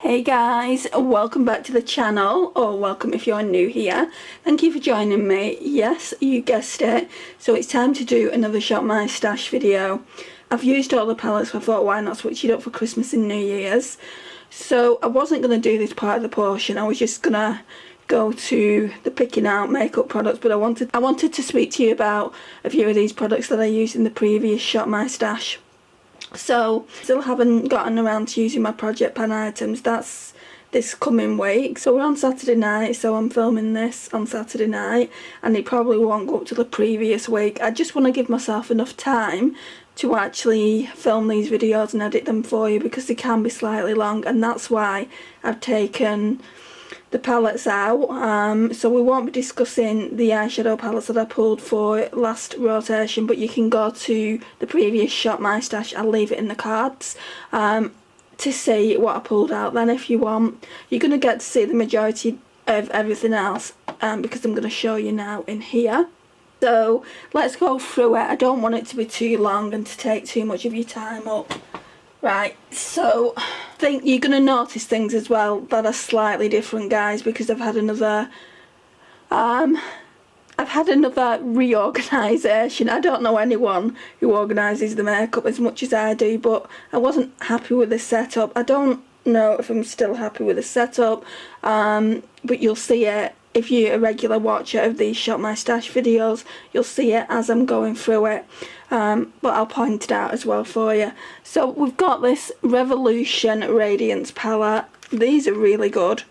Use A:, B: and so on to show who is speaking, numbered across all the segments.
A: Hey guys, welcome back to the channel, or welcome if you're new here. Thank you for joining me. Yes, you guessed it. So it's time to do another Shop My Stash video. I've used all the palettes, so I thought why not switch it up for Christmas and New Year's. So I wasn't going to do this part of the portion, I was just going to go to the picking out makeup products, but I wanted to speak to you about a few of these products that I used in the previous Shop My Stash. So, still haven't gotten around to using my project pan items. That's this coming week. So we're on Saturday night, so I'm filming this on Saturday night, and it probably won't go up to the previous week. I just want to give myself enough time to actually film these videos and edit them for you, because they can be slightly long, and that's why I've taken the palettes out. So we won't be discussing the eyeshadow palettes that I pulled for last rotation, but you can go to the previous Shop My Stash. I'll leave it in the cards to see what I pulled out then if you want. You're going to get to see the majority of everything else because I'm going to show you now in here. So let's go through it. I don't want it to be too long and to take too much of your time up. Right, so I think you're going to notice things as well that are slightly different, guys, because I've had another reorganisation. I don't know anyone who organises the makeup as much as I do, but I wasn't happy with the setup. I don't know if I'm still happy with the setup, but you'll see it. If you're a regular watcher of these Shop My Stash videos, you'll see it as I'm going through it, but I'll point it out as well for you. So we've got this Revolution Radiance palette. These are really good.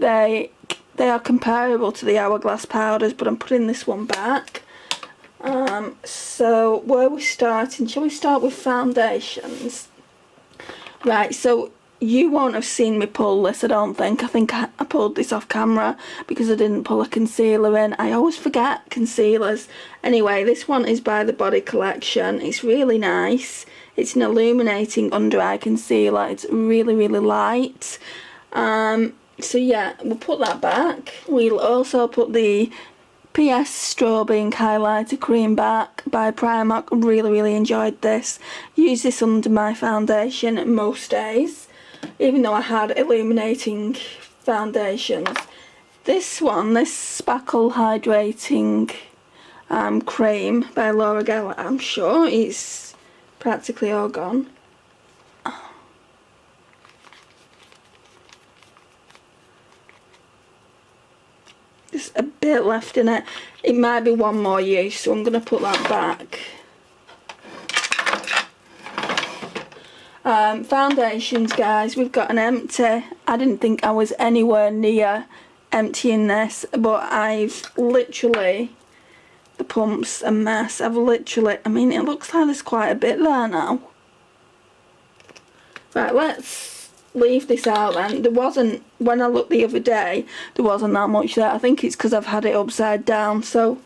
A: They are comparable to the Hourglass powders, but I'm putting this one back. So where are we starting? Shall we start with foundations? Right, so you won't have seen me pull this, I don't think. I think I pulled this off camera because I didn't pull a concealer in. I always forget concealers. Anyway, this one is by the Body Collection. It's really nice. It's an illuminating under eye concealer. It's really, really light. So yeah, we'll put that back. We'll also put the PS Strobe Ink Highlighter Cream back by Primark. Really, really enjoyed this. Use this under my foundation most days, even though I had illuminating foundations. This one, this Spackle Hydrating Cream by Laura Geller, I'm sure it's practically all gone. Just a bit left in it. It might be one more use, so I'm going to put that back. Foundations, guys, we've got an empty. I didn't think I was anywhere near emptying this, but I've literally, the pump's a mess. I mean, it looks like there's quite a bit there now. Right, let's leave this out then. There wasn't, when I looked the other day, there wasn't that much there. I think it's because I've had it upside down, so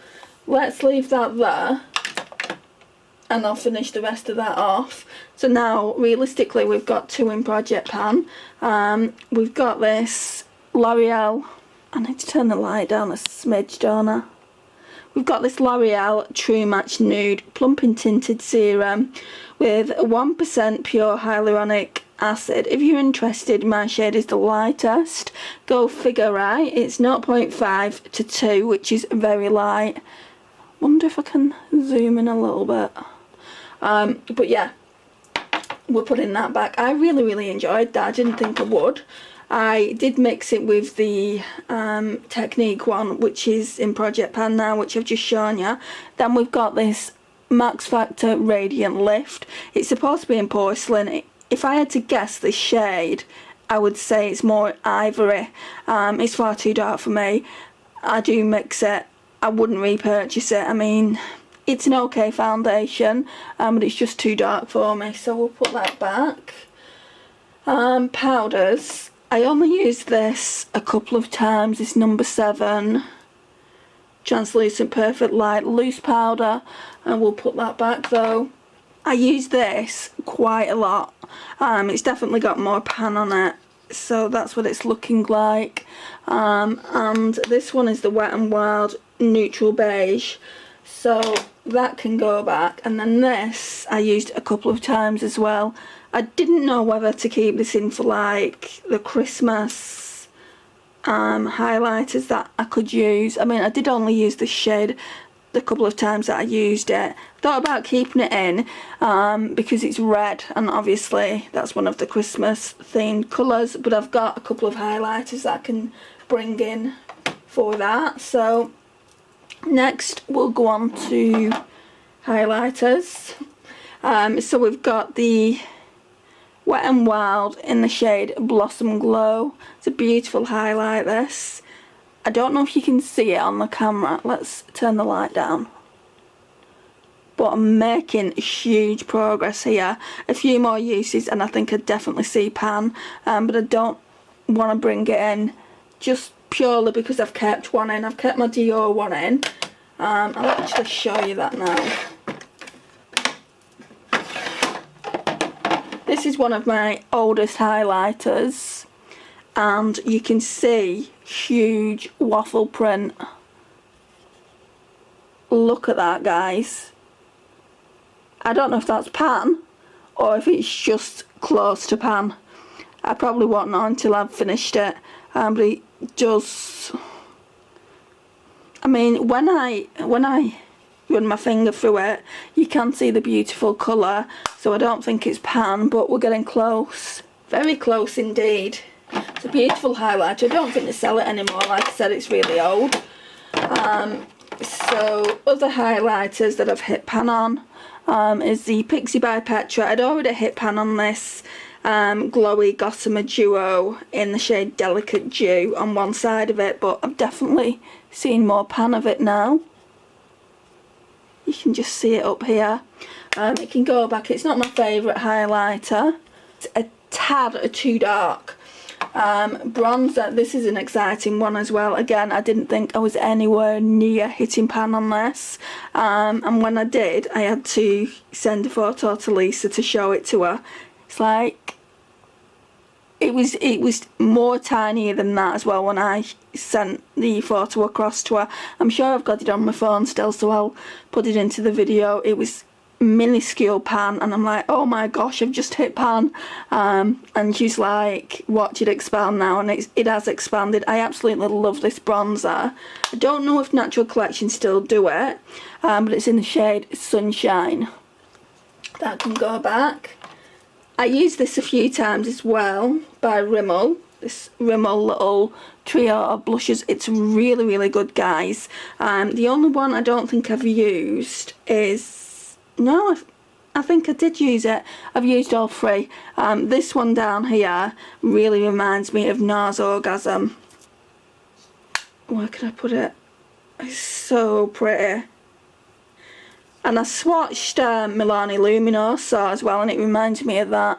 A: let's leave that there, and I'll finish the rest of that off. So now, realistically, we've got two in Project Pan. We've got this L'Oreal, I need to turn the light down a smidge, don't I? We've got this L'Oreal True Match Nude Plumping Tinted Serum with 1% pure hyaluronic acid. If you're interested, my shade is the lightest. Go figure, right? It's 0.5 to 2, which is very light. Wonder if I can zoom in a little bit. But yeah, we're putting that back. I really, really enjoyed that. I didn't think I would. I did mix it with the Technique one, which is in Project Pan now, which I've just shown you. Then we've got this Max Factor Radiant Lift. It's supposed to be in porcelain. If I had to guess this shade, I would say it's more ivory. It's far too dark for me. I do mix it. I wouldn't repurchase it. I mean, it's an okay foundation, but it's just too dark for me, so we'll put that back. Powders. I only used this a couple of times. This number 7 Translucent Perfect Light Loose Powder, and we'll put that back though. I use this quite a lot. It's definitely got more pan on it, so that's what it's looking like. And this one is the Wet n Wild Neutral Beige, so that can go back. And then this I used a couple of times as well. I didn't know whether to keep this in for like the Christmas highlighters that I could use. I mean, I did only use the shade the couple of times that I used it. Thought about keeping it in because it's red, and obviously that's one of the Christmas themed colours, but I've got a couple of highlighters that I can bring in for that. So next we'll go on to highlighters. So we've got the Wet n Wild in the shade Blossom Glow. It's a beautiful highlight, this. I don't know if you can see it on the camera. Let's turn the light down. But I'm making huge progress here. A few more uses and I think I'd definitely see pan. But I don't want to bring it in just purely because I've kept one in. I've kept my Dior one in. I'll actually show you that now. This is one of my oldest highlighters, and you can see huge waffle print. Look at that, guys. I don't know if that's pan or if it's just close to pan. I probably won't know until I've finished it, but it does. I mean, when I run my finger through it, you can see the beautiful colour, so I don't think it's pan, but we're getting close. Very close indeed. It's a beautiful highlighter. I don't think they sell it anymore. Like I said, it's really old. So other highlighters that I've hit pan on is the Pixie by Petra. I'd already hit pan on this glowy Gossamer Duo in the shade Delicate Dew on one side of it, but I've definitely seen more pan of it now. You can just see it up here. It can go back. It's not my favourite highlighter. It's a tad too dark. Bronzer, this is an exciting one as well. Again, I didn't think I was anywhere near hitting pan on this. And when I did, I had to send a photo to Lisa to show it to her. It's like, it was more tinier than that as well when I sent the photo across to her. I'm sure I've got it on my phone still, so I'll put it into the video. It was minuscule pan, and I'm like, oh my gosh, I've just hit pan. And she's like, watch it expand now, and it has expanded. I absolutely love this bronzer. I don't know if Natural Collection still do it, but it's in the shade Sunshine. That can go back. I used this a few times as well by Rimmel. This Rimmel little trio of blushes. It's really, really good, guys. The only one I don't think I've used is... No, I think I did use it. I've used all three. This one down here really reminds me of NARS Orgasm. Where can I put it? It's so pretty. And I swatched Milani Luminosa as well, and it reminds me of that.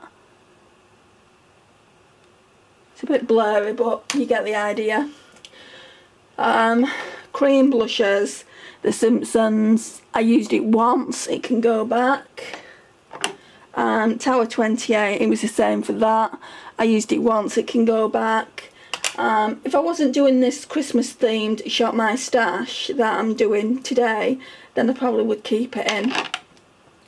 A: It's a bit blurry, but you get the idea. Cream blushes, The Simpsons. I used it once, it can go back. Tower 28, it was the same for that. I used it once, it can go back. If I wasn't doing this Christmas themed Shop My Stash that I'm doing today, then I probably would keep it in.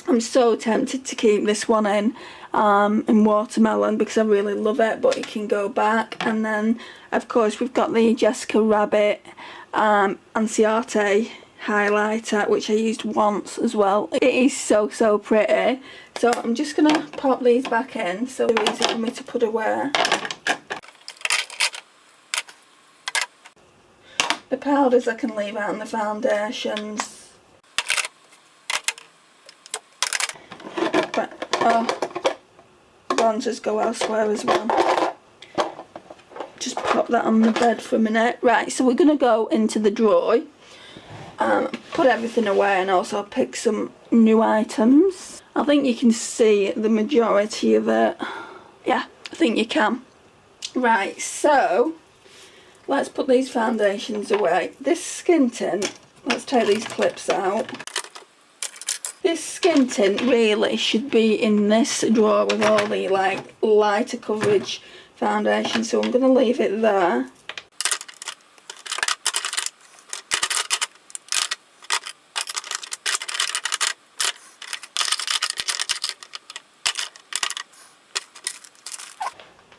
A: I'm so tempted to keep this one in Watermelon because I really love it, but it can go back. And then of course we've got the Jessica Rabbit Ansiate highlighter, which I used once as well. It is so pretty. So I'm just gonna pop these back in so they're easy for me to put away. The powders I can leave out and the foundations. But, bronzers go elsewhere as well. Just pop that on the bed for a minute. Right, so we're going to go into the drawer. Put everything away and also pick some new items. I think you can see the majority of it. Yeah, I think you can. Right, so... let's put these foundations away. This skin tint, let's take these clips out. This skin tint really should be in this drawer with all the like lighter coverage foundation, so I'm going to leave it there.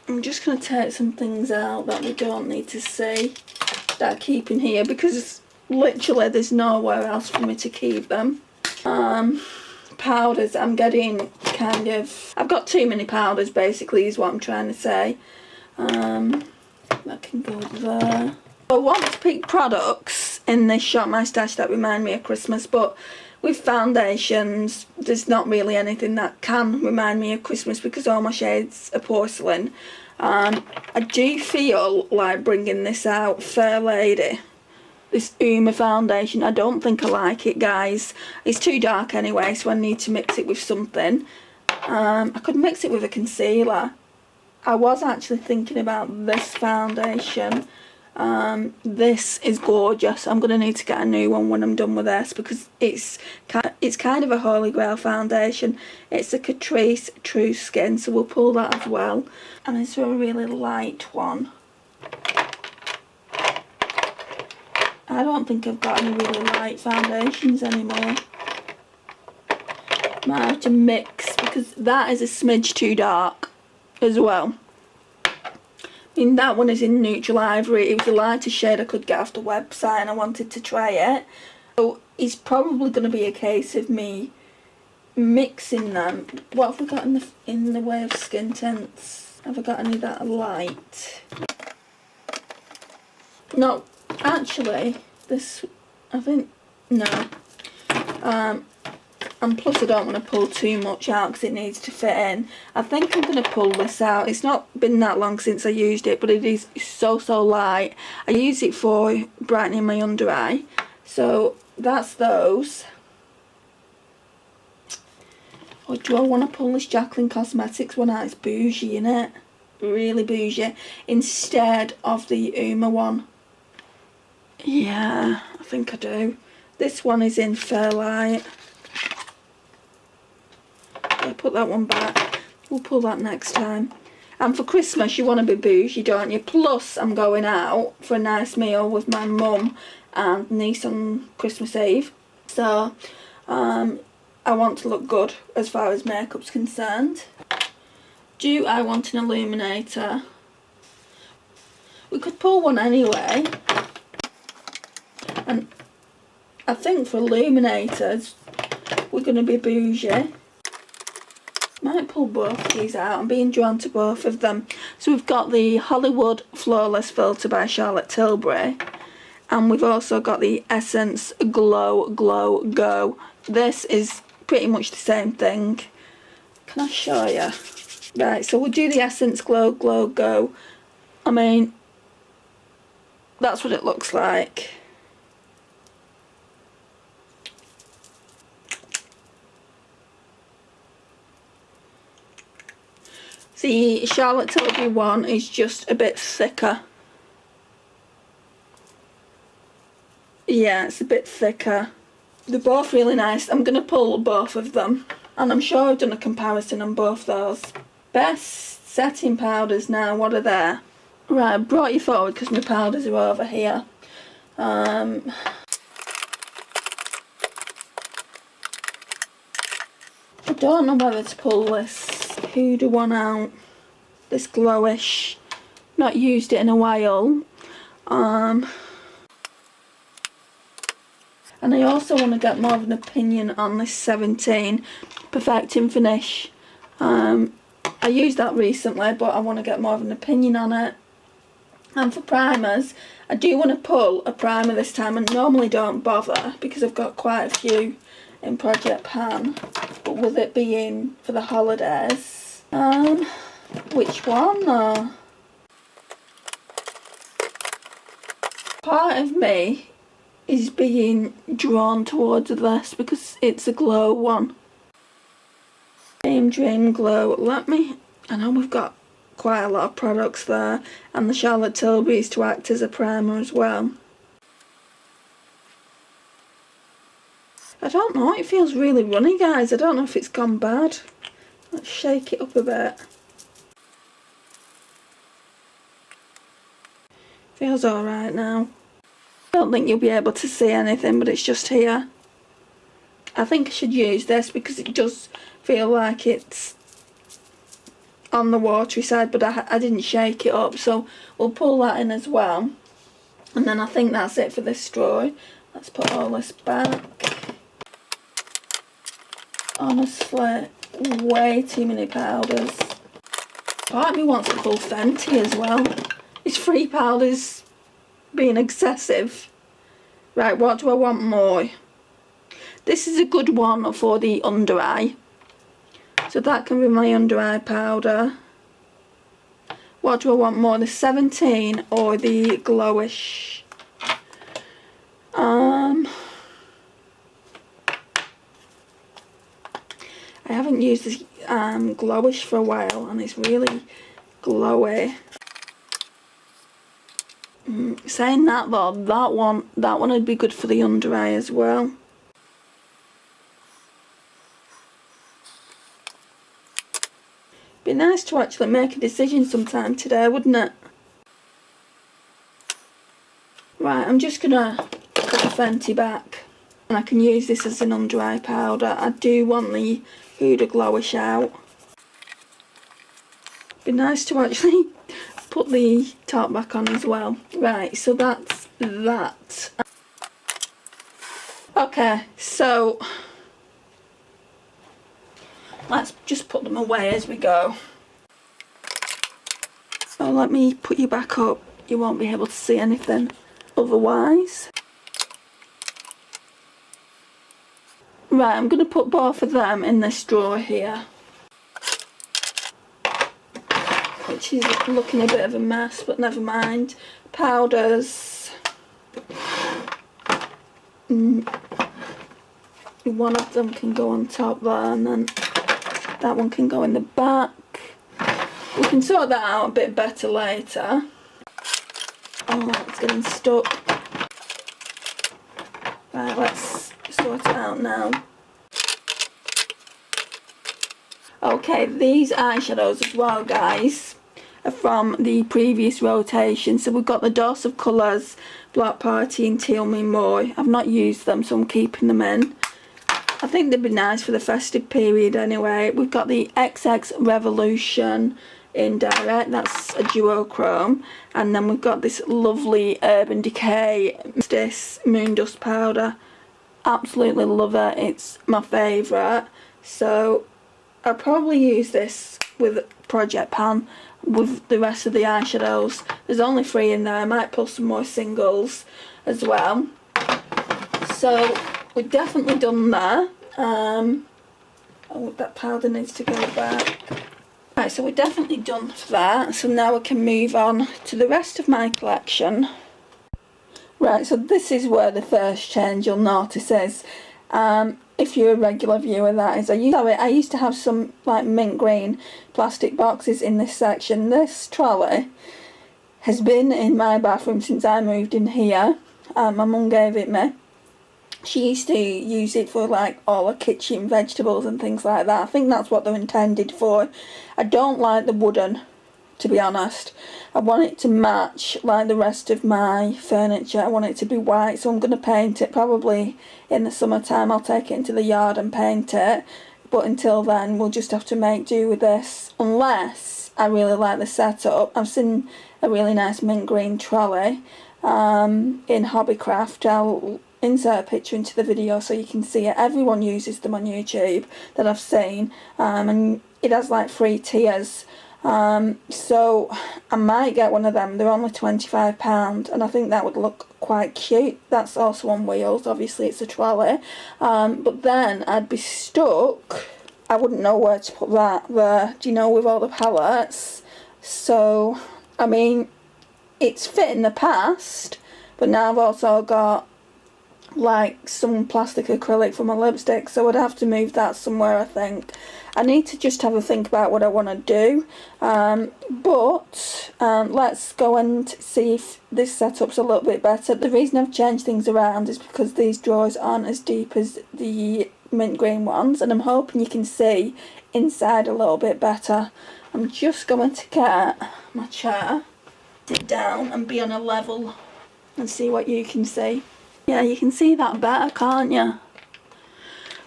A: I'm just going to take some things out that we don't need to see, that I keep in here, because literally there's nowhere else for me to keep them. Powders, I'm getting kind of, I've got too many powders basically is what I'm trying to say. That can go there. I want to pick products in this Shop My Stash that remind me of Christmas, but with foundations there's not really anything that can remind me of Christmas because all my shades are porcelain. I do feel like bringing this out, Fair Lady, this Uma foundation. I don't think I like it, guys. It's too dark anyway, so I need to mix it with something. I could mix it with a concealer. I was actually thinking about this foundation. This is gorgeous. I'm going to need to get a new one when I'm done with this because it's kind of a holy grail foundation. It's a Catrice True Skin, so we'll pull that as well. And it's a really light one. I don't think I've got any really light foundations anymore. Might have to mix because that is a smidge too dark as well. I mean, that one is in Neutral Ivory. It was the lightest shade I could get off the website and I wanted to try it. So it's probably going to be a case of me mixing them. What have we got in the way of skin tints? Have I got any that are light? No, actually, this, I think, no. And plus I don't want to pull too much out because it needs to fit in. I think I'm going to pull this out. It's not been that long since I used it, but it is so light. I use it for brightening my under eye. So that's those. Or do I want to pull this Jacqueline Cosmetics one out? It's bougie, innit? Really bougie. Instead of the Uma one. Yeah, I think I do. This one is in Fairlight. I'll put that one back. We'll pull that next time. And for Christmas you want to be bougie, don't you? Plus I'm going out for a nice meal with my mum and niece on Christmas Eve. So I want to look good as far as makeup's concerned. Do I want an illuminator? We could pull one anyway. And I think for illuminators we're going to be bougie. Might pull both of these out. I'm being drawn to both of them. So we've got the Hollywood Flawless Filter by Charlotte Tilbury. And we've also got the Essence Glow Go. This is pretty much the same thing. Can I show you? Right, so we'll do the Essence Glow Go. I mean, that's what it looks like. The Charlotte Tilbury one is just a bit thicker. Yeah, it's a bit thicker. They're both really nice. I'm going to pull both of them. And I'm sure I've done a comparison on both those. Best setting powders now, what are there? Right, I brought you forward because my powders are over here. I don't know whether to pull this Huda one out. This glowish. Not used it in a while. And I also want to get more of an opinion on this 17 Perfecting Finish. I used that recently, but I want to get more of an opinion on it. And for primers, I do want to pull a primer this time. I normally don't bother because I've got quite a few in Project Pan. But with it being for the holidays, which one though? Part of me is being drawn towards this because it's a glow one. Dream Glow. I know we've got quite a lot of products there, and the Charlotte Tilbury is to act as a primer as well. I don't know, it feels really runny, guys. I don't know if it's gone bad. Let's shake it up a bit. Feels alright now. I don't think you'll be able to see anything, but it's just here. I think I should use this because it does feel like it's on the watery side, but I didn't shake it up, so we'll pull that in as well. And then I think that's it for this straw. Let's put all this back. Honestly, way too many powders. Part of me wants to pull Fenty as well. Is 3 powders being excessive? Right, what do I want more? This is a good one for the under eye. So that can be my under eye powder. What do I want more, the 17 or the Glowish? I haven't used this Glowish for a while, and it's really glowy. Saying that though, that one would be good for the under eye as well. Be nice to actually make a decision sometime today, wouldn't it? Right, I'm just gonna put the Fenty back, and I can use this as an under eye powder. I do want the Huda Glowish out. Be nice to actually put the top back on as well. Right, so that's that. Okay, so let's just put them away as we go. So let me put you back up. You won't be able to see anything otherwise. Right, I'm going to put both of them in this drawer here, which is looking a bit of a mess, but never mind. Powders. One of them can go on top there, and then that one can go in the back. We can sort that out a bit better later. Oh, it's getting stuck. Right, let's sort it out now. Okay, these eyeshadows as well, guys, are from the previous rotation. So we've got the Dose of Colours, Black Party and Teal Me More. I've not used them, so I'm keeping them in. I think they'd be nice for the festive period anyway. We've got the XX Revolution in Direct, that's a duochrome. And then we've got this lovely Urban Decay this Moondust powder. Absolutely love it, it's my favourite. So I'll probably use this with Project Pan with the rest of the eyeshadows. There's only 3 in there. I might pull some more singles as well. So we've definitely done that. Oh, that powder needs to go back. Right, so we're definitely done for that. So now we can move on to the rest of my collection. Right, so this is where the first change you'll notice is. If you're a regular viewer, that is. I used to have some like mint green plastic boxes in this section. This trolley has been in my bathroom since I moved in here. My mum gave it me. She used to use it for like all her kitchen vegetables and things like that. I think that's what they're intended for. I don't like the wooden, to be honest. I want it to match like the rest of my furniture. I want it to be white, so I'm going to paint it. Probably in the summertime I'll take it into the yard and paint it, but until then we'll just have to make do with this, unless I really like the setup. I've seen a really nice mint green trolley in Hobbycraft. I'll insert a picture into the video so you can see it. Everyone uses them on YouTube that I've seen, and it has like 3 tiers. So I might get one of them. They're only £25 and I think that would look quite cute. That's also on wheels, obviously it's a trolley, but then I'd be stuck. I wouldn't know where to put that there, do you know, with all the palettes. So I mean, it's fit in the past, but now I've also got like some plastic acrylic for my lipstick, so I'd have to move that somewhere. I think I need to just have a think about what I want to do, but let's go and see if this setup's a little bit better. The reason I've changed things around is because these drawers aren't as deep as the mint green ones, and I'm hoping you can see inside a little bit better. I'm just going to get my chair, sit down and be on a level and see what you can see. Yeah, you can see that better, can't you?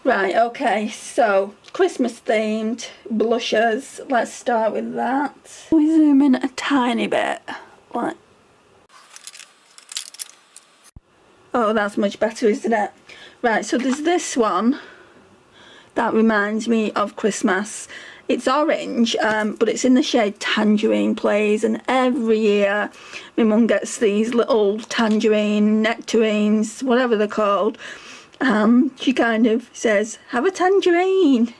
A: Right, okay, so Christmas themed blushes. Let's start with that. We zoom in a tiny bit, like, oh, that's much better, isn't it? Right, so there's this one that reminds me of Christmas. It's orange, but it's in the shade Tangerine, please. And every year my mum gets these little tangerine, nectarines, whatever they're called. She kind of says, have a tangerine.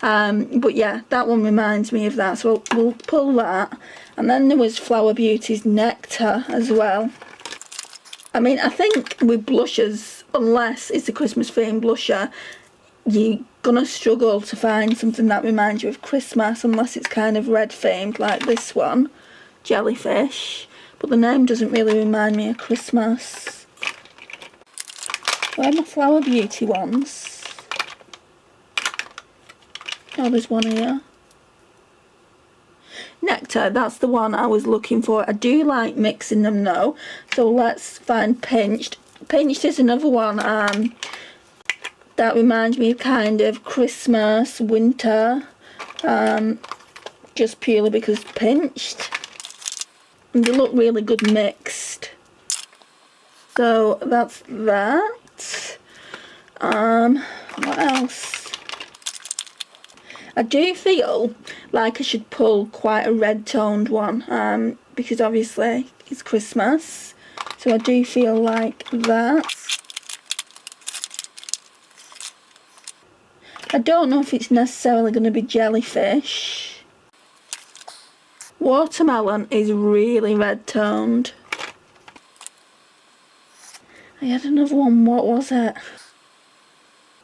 A: But yeah, that one reminds me of that, so we'll pull that. And then there was Flower Beauty's Nectar as well. I mean, I think with blushes, unless it's a Christmas themed blusher, you're gonna struggle to find something that reminds you of Christmas unless it's kind of red themed, like this one, Jellyfish. But the name doesn't really remind me of Christmas. Where are my Flower Beauty ones? Oh, there's one here. Nectar, that's the one I was looking for. I do like mixing them though, so let's find Pinched. Pinched is another one that reminds me of kind of Christmas, winter, just purely because Pinched. And they look really good mixed. So that's that. What else? I do feel like I should pull quite a red toned one, because obviously it's Christmas. So I do feel like that. I don't know if it's necessarily going to be Jellyfish. Watermelon is really red toned. I had another one, what was it?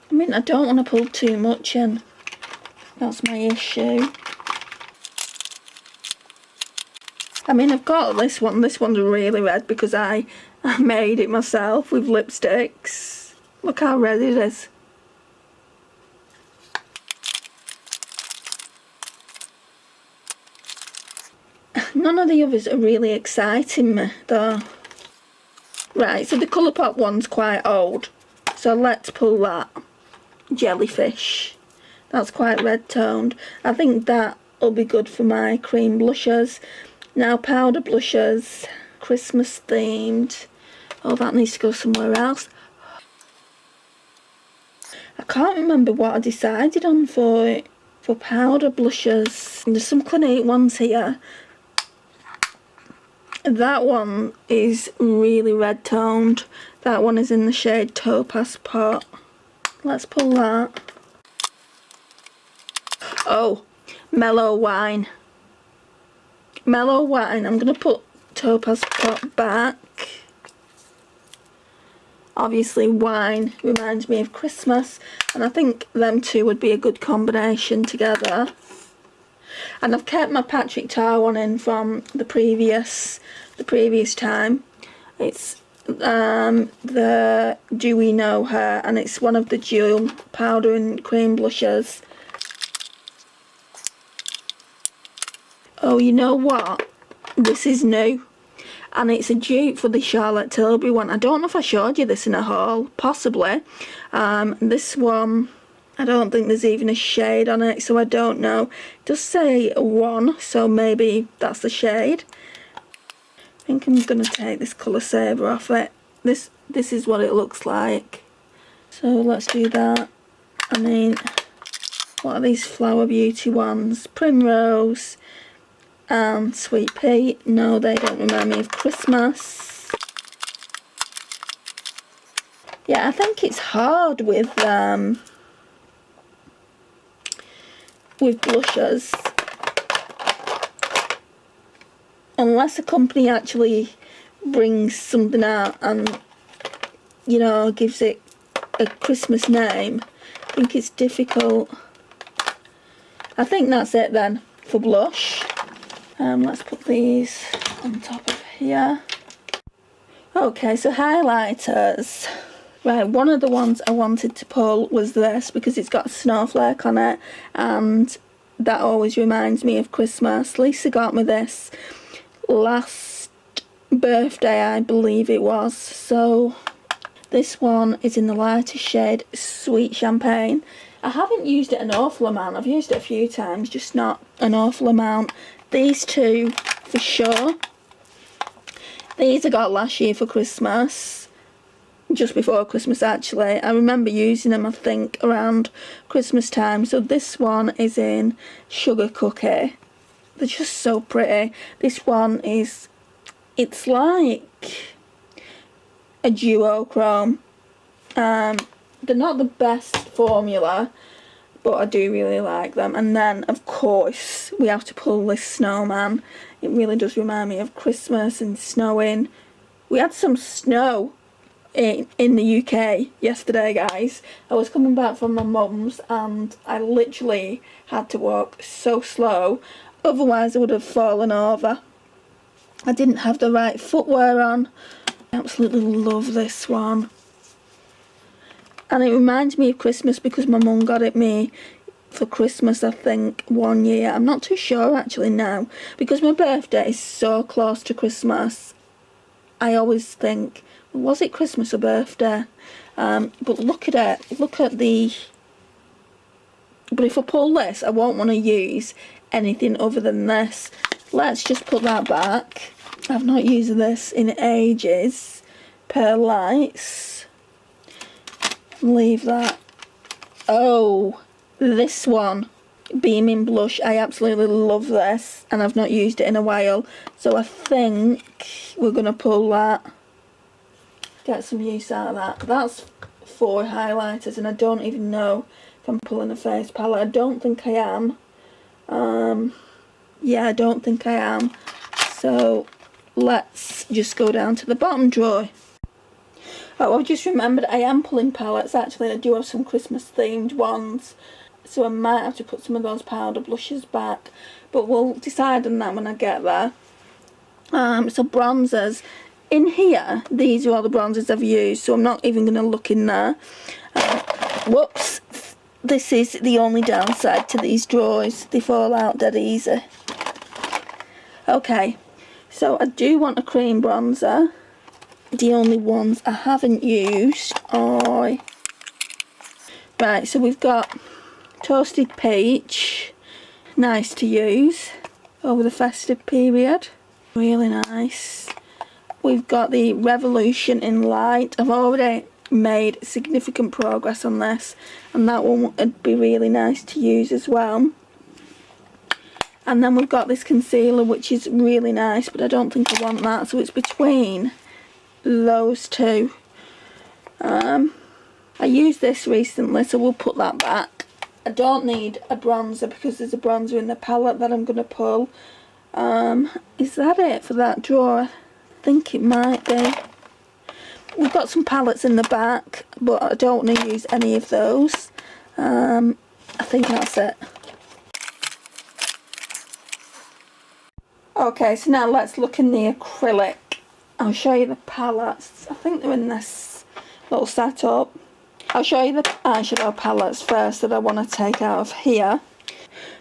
A: I mean, I don't want to pull too much in. That's my issue. I mean, I've got this one. This one's really red because I made it myself with lipsticks. Look how red it is. None of the others are really exciting me though. Right, so the Colourpop one's quite old, so let's pull that. Jellyfish. That's quite red toned. I think that will be good for my cream blushes. Now powder blushes, Christmas themed. Oh, that needs to go somewhere else. I can't remember what I decided on for powder blushes. There's some Clinique ones here. That one is really red toned. That one is in the shade Topaz Pot. Let's pull that. Oh, Mellow Wine. Mellow Wine. I'm going to put Topaz Pot back. Obviously wine reminds me of Christmas, and I think them two would be a good combination together. And I've kept my Patrick Tar one in from the previous time. It's the Do We Know Her, and it's one of the dual powder and cream blushes. Oh, you know what? This is new. And it's a dupe for the Charlotte Tilbury one. I don't know if I showed you this in a haul. Possibly. This one, I don't think there's even a shade on it, so I don't know. It does say 1, so maybe that's the shade. I think I'm going to take this colour saver off it. This is what it looks like. So let's do that. I mean, what are these Flower Beauty ones? Primrose and Sweet Pea. No, they don't remind me of Christmas. Yeah, I think it's hard with blushes, unless a company actually brings something out and, you know, gives it a Christmas name. I think it's difficult. I think that's it then for blush. Let's put these on top of here. Okay, so highlighters. Right, one of the ones I wanted to pull was this because it's got a snowflake on it, and that always reminds me of Christmas. Lisa got me this last birthday, I believe it was. So this one is in the lighter shade Sweet Champagne. I haven't used it an awful amount. I've used it a few times, just not an awful amount. These two for sure. These I got last year for Christmas, just before Christmas actually. I remember using them, I think, around Christmas time. So this one is in Sugar Cookie. They're just so pretty. This one is, it's like a duochrome. They're not the best formula, but I do really like them. And then, of course, we have to pull this snowman. It really does remind me of Christmas and snowing. We had some snow in the UK yesterday, guys. I was coming back from my mum's and I literally had to walk so slow, otherwise I would have fallen over. I didn't have the right footwear on. I absolutely love this one. And it reminds me of Christmas because my mum got it me for Christmas, I think, one year. I'm not too sure actually now. Because my birthday is so close to Christmas, I always think, was it Christmas or birthday? But look at it. Look at the... But if I pull this, I won't want to use anything other than this. Let's just put that back. I've not used this in ages. Pearl Lights. Leave that. Oh, this one, Beaming Blush. I absolutely love this and I've not used it in a while, so I think we're gonna pull that, get some use out of that. That's 4 highlighters and I don't even know if I'm pulling a face palette. I don't think I am. Yeah, I don't think I am. So let's just go down to the bottom drawer. Oh, I've just remembered I am pulling palettes actually. I do have some Christmas themed ones, so I might have to put some of those powder blushes back, but we'll decide on that when I get there. So bronzers. In here, these are all the bronzers I've used, so I'm not even going to look in there. Whoops. This is the only downside to these drawers. They fall out dead easy. Okay, so I do want a cream bronzer. The only ones I haven't used are... Right, so we've got Toasted Peach. Nice to use over the festive period. Really nice. We've got the Revolution in Light. I've already made significant progress on this, and that one would be really nice to use as well. And then we've got this concealer, which is really nice, but I don't think I want that, so it's between those two. I used this recently, so we'll put that back. I don't need a bronzer because there's a bronzer in the palette that I'm going to pull. Is that it for that drawer? I think it might be. We've got some palettes in the back, but I don't want to use any of those. I think that's it. Okay, so now let's look in the acrylic. I'll show you the palettes. I think they're in this little setup. I'll show you the eyeshadow palettes first that I want to take out of here.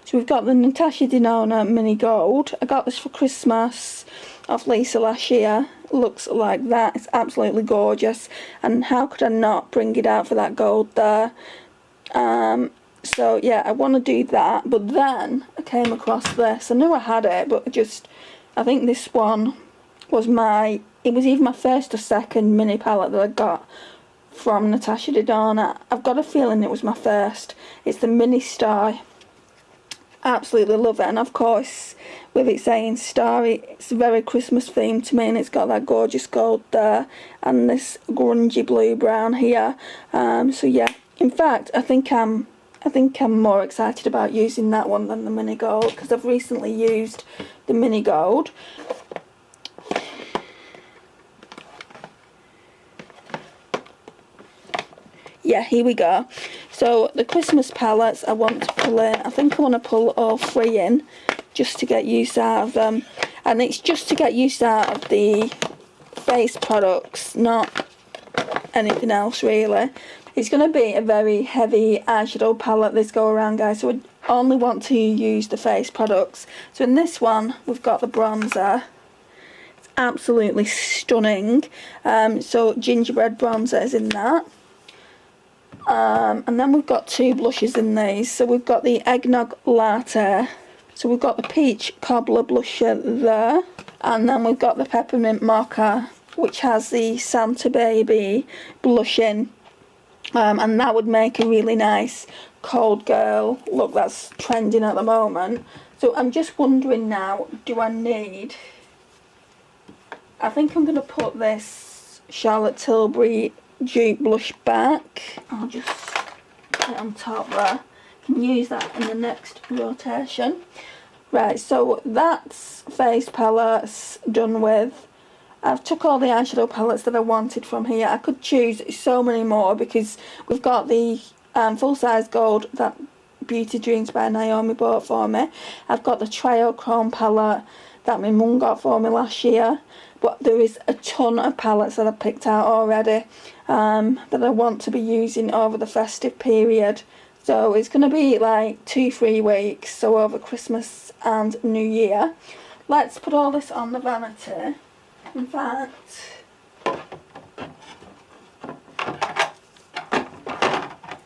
A: So we've got the Natasha Denona Mini Gold. I got this for Christmas off Lisa last year. It looks like that. It's absolutely gorgeous. And how could I not bring it out for that gold there? So yeah, I want to do that. But then I came across this. I knew I had it, but I think this one was it was either my first or second mini palette that I got from Natasha Denona. I've got a feeling it was my first. It's the Mini Star. Absolutely love it, and of course with it saying Starry, it's very Christmas themed to me, and it's got that gorgeous gold there and this grungy blue brown here. So yeah, in fact I think I'm more excited about using that one than the Mini Gold, because I've recently used the Mini Gold. Yeah, here we go. So the Christmas palettes I want to pull in. I think I want to pull all 3 in just to get use out of them. And it's just to get use out of the face products, not anything else really. It's going to be a very heavy eyeshadow palette this go around, guys, so I only want to use the face products. So in this one we've got the bronzer. It's absolutely stunning. So gingerbread bronzer is in that. And then we've got two blushes in these. So we've got the Eggnog Latte. So we've got the Peach Cobbler blusher there. And then we've got the Peppermint Mocha, which has the Santa Baby blushing. And that would make a really nice cold girl look that's trending at the moment. So I'm just wondering now, do I need... I think I'm going to put this Charlotte Tilbury dupe blush back. I'll just put it on top there. Can use that in the next rotation. Right, so that's face palettes done with. I've took all the eyeshadow palettes that I wanted from here. I could choose so many more because we've got the full-size gold that Beauty Dreams by Naomi bought for me. I've got the Trio Chrome palette that my mum got for me last year. But there is a ton of palettes that I've picked out already that I want to be using over the festive period. So it's going to be like 2-3 weeks, so over Christmas and New Year. Let's put all this on the vanity. In fact,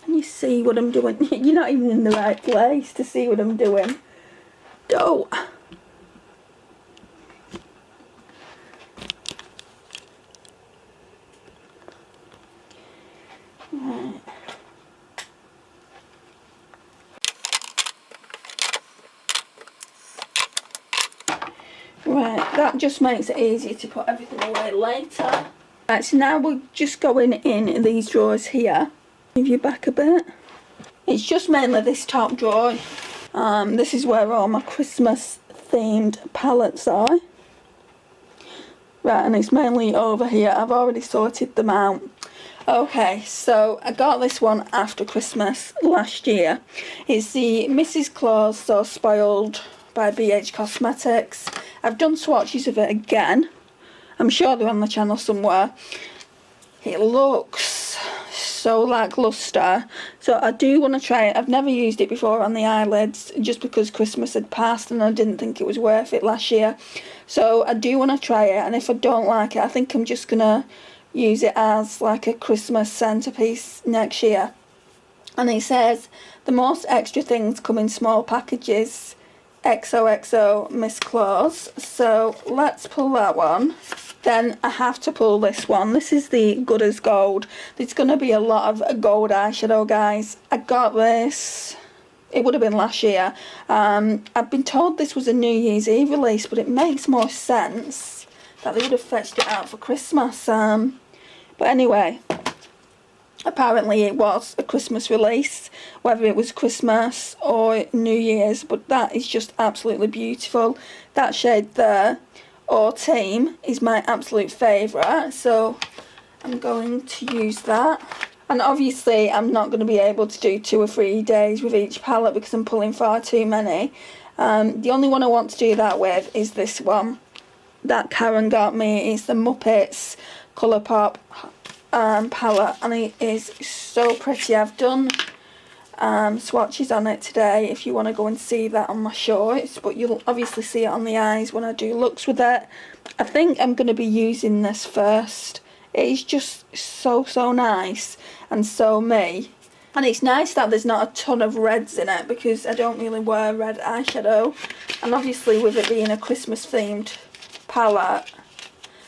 A: can you see what I'm doing? You're not even in the right place to see what I'm doing. Don't. Right. Right, that just makes it easier to put everything away later. Right, so now we're just going in these drawers here. Move you back a bit. It's just mainly this top drawer. This is where all my Christmas themed palettes are. Right, and it's mainly over here. I've already sorted them out. Okay, so I got this one after Christmas last year. It's the Mrs. Claus So Spoiled by BH Cosmetics. I've done swatches of it again. I'm sure they're on the channel somewhere. It looks so lackluster, so I do want to try it. I've never used it before on the eyelids just because Christmas had passed and I didn't think it was worth it last year. So I do want to try it, and if I don't like it, I think I'm just gonna use it as like a Christmas centerpiece next year. And it says the most extra things come in small packages. XOXO Miss Claus. So let's pull that one. Then I have to pull this one. This is the Good as Gold. There's going to be a lot of gold eyeshadow, guys. I got this, it would have been last year. I've been told this was a New Year's Eve release, but it makes more sense that they would have fetched it out for Christmas. But anyway, apparently it was a Christmas release, whether it was Christmas or New Year's, but that is just absolutely beautiful. That shade there, or Team, is my absolute favourite, so I'm going to use that. And obviously I'm not going to be able to do 2 or 3 days with each palette because I'm pulling far too many. The only one I want to do that with is this one that Karen got me. It's the Muppets Colourpop palette, and it is so pretty. I've done swatches on it today if you want to go and see that on my shorts, but you'll obviously see it on the eyes when I do looks with it. I think I'm going to be using this first. It is just so nice and so me, and it's nice that there's not a ton of reds in it because I don't really wear red eyeshadow, and obviously with it being a Christmas themed palette,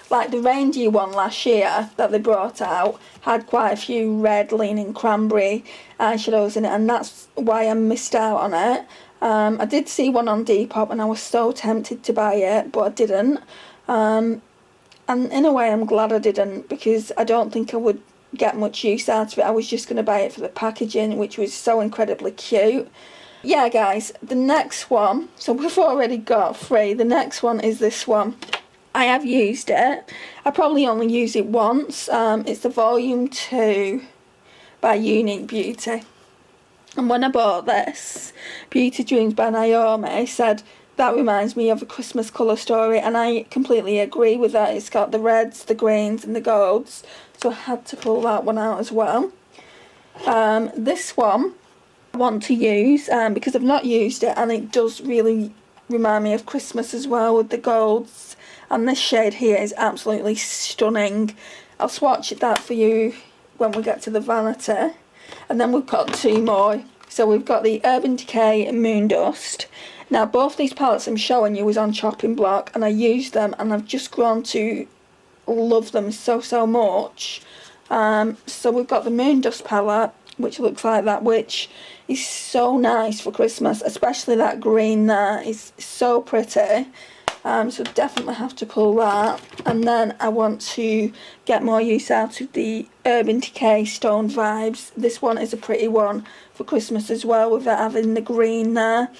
A: like the reindeer one last year that they brought out had quite a few red leaning cranberry eyeshadows in it, and that's why I missed out on it. I did see one on Depop and I was so tempted to buy it, but I didn't. And in a way I'm glad I didn't, because I don't think I would get much use out of it. I was just going to buy it for the packaging, which was so incredibly cute. Yeah guys, the next one, so we've already got 3. The next one is this one. I have used it. I probably only use it once. It's the Volume 2 by Unique Beauty. And when I bought this, Beauty Dreams by Naomi said, that reminds me of A Christmas Colour Story, and I completely agree with that. It's got the reds, the greens and the golds, so I had to pull that one out as well. This one I want to use because I've not used it, and it does really remind me of Christmas as well with the golds. And this shade here is absolutely stunning. I'll swatch that for you when we get to the vanity. And then we've got two more. So we've got the Urban Decay Moon Dust. Now both these palettes I'm showing you was on chopping block, and I used them and I've just grown to love them so much. So we've got the Moon Dust palette, which looks like that, which is so nice for Christmas, especially that green there is so pretty. So definitely have to pull that. And then I want to get more use out of the Urban Decay Stone Vibes. This one is a pretty one for Christmas as well, with it having the green there.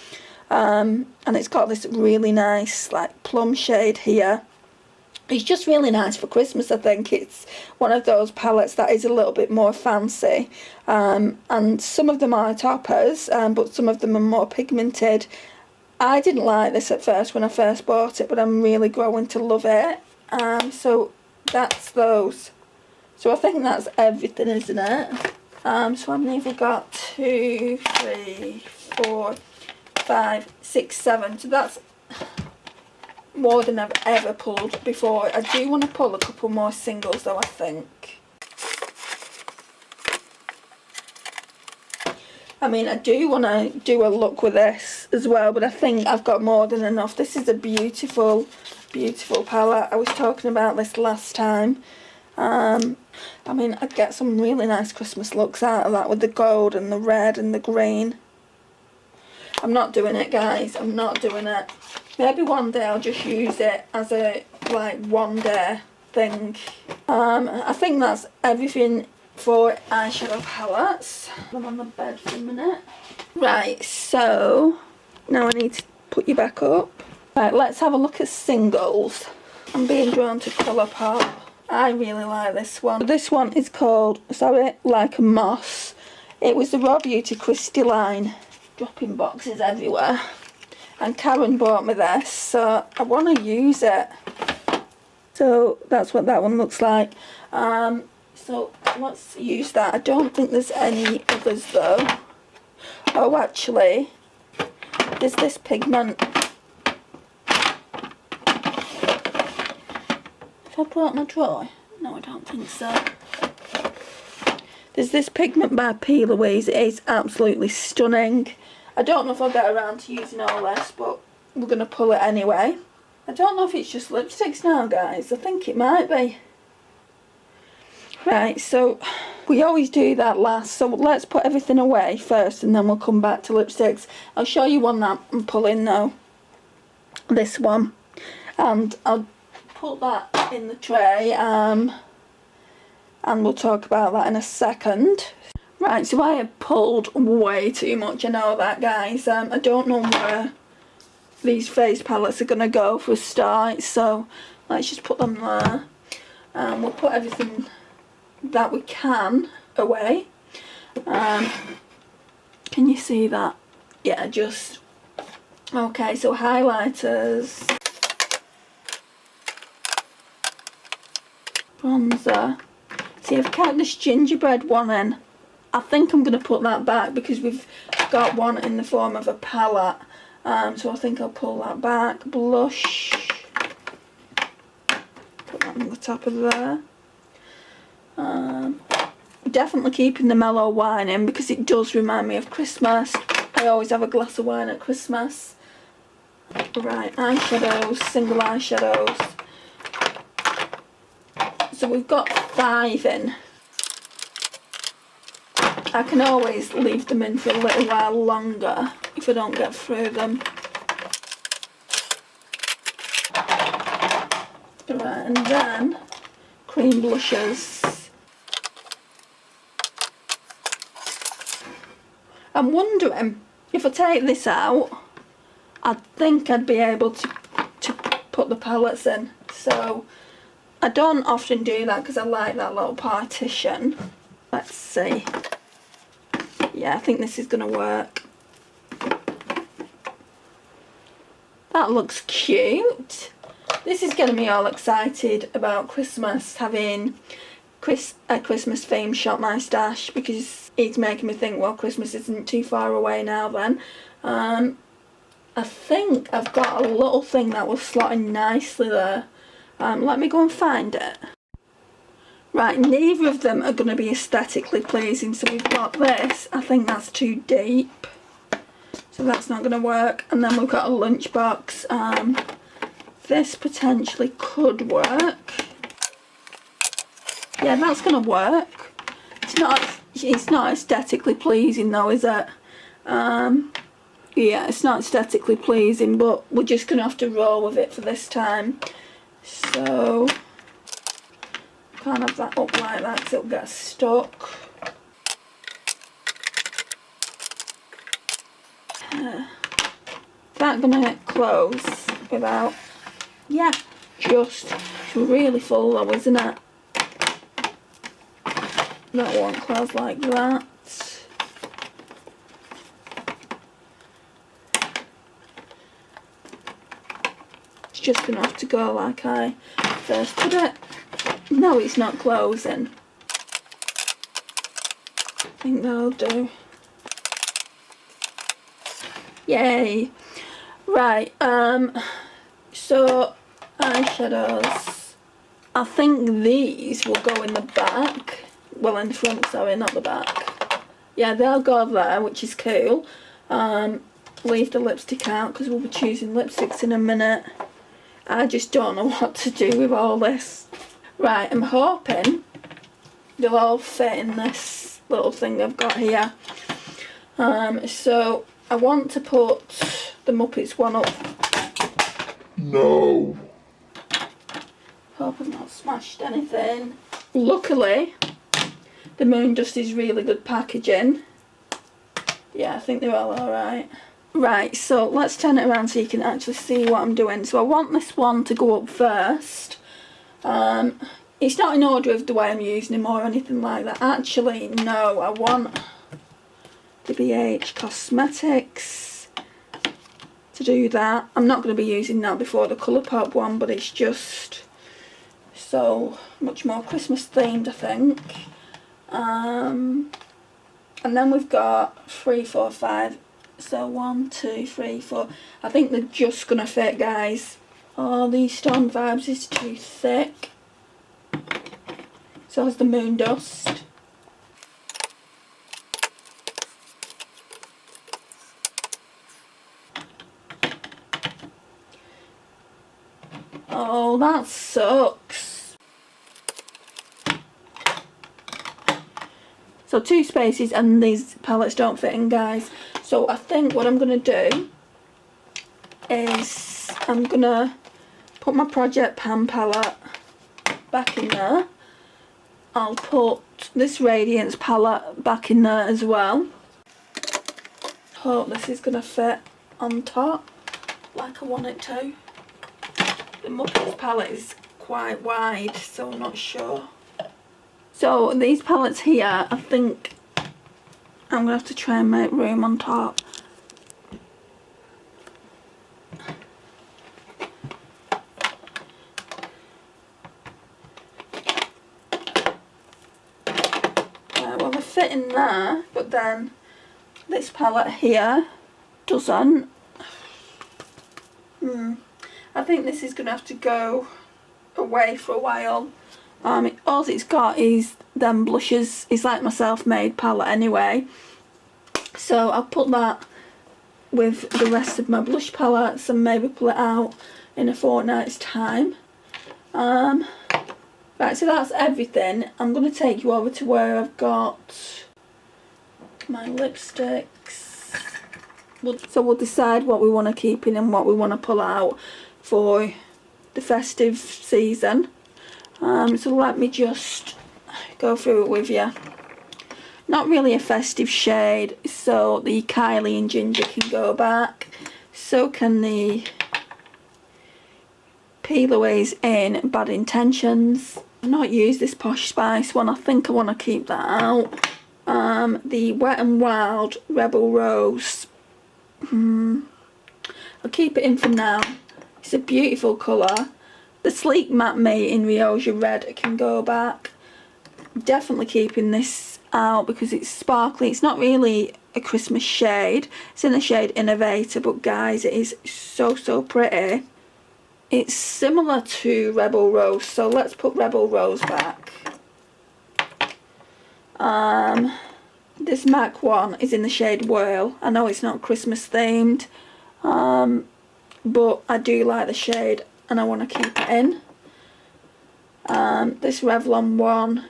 A: And it's got this really nice like plum shade here. It's just really nice for Christmas. I think it's one of those palettes that is a little bit more fancy. And some of them are toppers, but some of them are more pigmented. I didn't like this at first when I first bought it, but I'm really growing to love it. So that's those. So I think that's everything, isn't it? So I've nearly got 2, 3, 4, 5, 6, 7. So that's more than I've ever pulled before. I do want to pull a couple more singles though, I think. I mean, I do want to do a look with this as well, but I think I've got more than enough. This is a beautiful, beautiful palette. I was talking about this last time. I mean, I'd get some really nice Christmas looks out of that with the gold and the red and the green. I'm not doing it, guys. I'm not doing it. Maybe one day I'll just use it as a, like, one day thing. I think that's everything for eyeshadow palettes. I'm on the bed for a minute. Right, so now I need to put you back up. Right, let's have a look at singles. I'm being drawn to Colourpop. I really like this one. This one is called, sorry, Like a Moss. It was the Raw Beauty Christy line. Dropping boxes everywhere. And Karen bought me this, so I want to use it. So that's what that one looks like. So let's use that. I don't think there's any others though. Oh, actually, there's this pigment. Have I brought my drawer? No, I don't think so. There's this pigment by P. Louise. It is absolutely stunning. I don't know if I'll get around to using all this, but we're going to pull it anyway. I don't know if it's just lipsticks now, guys. I think it might be. Right, so we always do that last, so let's put everything away first and then we'll come back to lipsticks. I'll show you one that I'm pulling now. This one. And I'll put that in the tray, and we'll talk about that in a second. Right, so I have pulled way too much, I know that, guys. I don't know where these palettes are going to go for a start, so let's just put them there. We'll put everything that we can away. Can you see that? Yeah, just... Okay, so highlighters. Bronzer. See, I've kept this gingerbread one in. I think I'm going to put that back because we've got one in the form of a palette. So I think I'll pull that back. Blush. Put that on the top of there. Definitely keeping the mellow wine in because it does remind me of Christmas. I always have a glass of wine at Christmas. Right, eyeshadows, single eyeshadows. So we've got 5 in. I can always leave them in for a little while longer if I don't get through them. Right, and then cream blushes. I'm wondering if I take this out, I think I'd be able to put the palettes in. So I don't often do that because I like that little partition. Let's see. Yeah, I think this is going to work. That looks cute. This is getting me all excited about Christmas, having a Christmas themed Shop My Stash, because it's making me think, well, Christmas isn't too far away now then. I think I've got a little thing that will slot in nicely there. Let me go and find it. Right, neither of them are going to be aesthetically pleasing. So we've got this. I think that's too deep, so that's not going to work. And then we've got a lunchbox. This potentially could work. Yeah, that's going to work. It's not aesthetically pleasing though, is it? Yeah, it's not aesthetically pleasing, but we're just going to have to roll with it for this time. So, can't have that up like that because it'll get stuck. Is that going to close without... Yeah, just. It's really full though, isn't it? That won't close like that. It's just going to have to go like I first put it. No, it's not closing. I think that'll do. Yay! Right, so eyeshadows. I think these will go in the back. Well, in the front, sorry, not the back. Yeah, they'll go there, which is cool. Leave the lipstick out because we'll be choosing lipsticks in a minute. I just don't know what to do with all this. Right, I'm hoping they'll all fit in this little thing I've got here. So I want to put the Muppets one up. No. Hope I've not smashed anything. Luckily, the Moon Dust is really good packaging. Yeah, I think they're all alright. Right, so let's turn it around so you can actually see what I'm doing. So I want this one to go up first. It's not in order of the way I'm using them or anything like that. Actually, no, I want the BH Cosmetics to do that. I'm not going to be using that before the Colourpop one, but it's just so much more Christmas themed, I think. And then we've got 3, 4, 5. So 1, 2, 3, 4. I think they're just gonna fit, guys. Oh, these Stone Vibes is too thick. So is the Moon Dust. Oh, that sucks. So 2 spaces and these palettes don't fit in, guys. So I think what I'm going to do is I'm going to put my Project Pan palette back in there. I'll put this Radiance palette back in there as well. Hope this is going to fit on top like I want it to. The Muppets palette is quite wide, so I'm not sure. So these palettes here, I think I'm going to have to try and make room on top. Well, they fit in there, but then this palette here doesn't. I think this is going to have to go away for a while. All it's got is them blushes. It's like my self-made palette anyway. So I'll put that with the rest of my blush palettes and maybe pull it out in a fortnight's time. Right, so that's everything. I'm going to take you over to where I've got my lipsticks. So we'll decide what we want to keep in and what we want to pull out for the festive season. So let me just go through it with you. Not really a festive shade, so the Kylie and Ginger can go back. So can the Peel Aways in Bad Intentions. I've not used this Posh Spice one, I think I want to keep that out. The Wet n Wild Rebel Rose. I'll keep it in for now. It's a beautiful colour. The Sleek Matte Me in Rioja Red can go back. Definitely keeping this out because it's sparkly. It's not really a Christmas shade. It's in the shade Innovator, but guys, it is so pretty. It's similar to Rebel Rose, so let's put Rebel Rose back. This MAC one is in the shade Whirl. I know it's not Christmas themed, but I do like the shade and I want to keep it in. This Revlon one,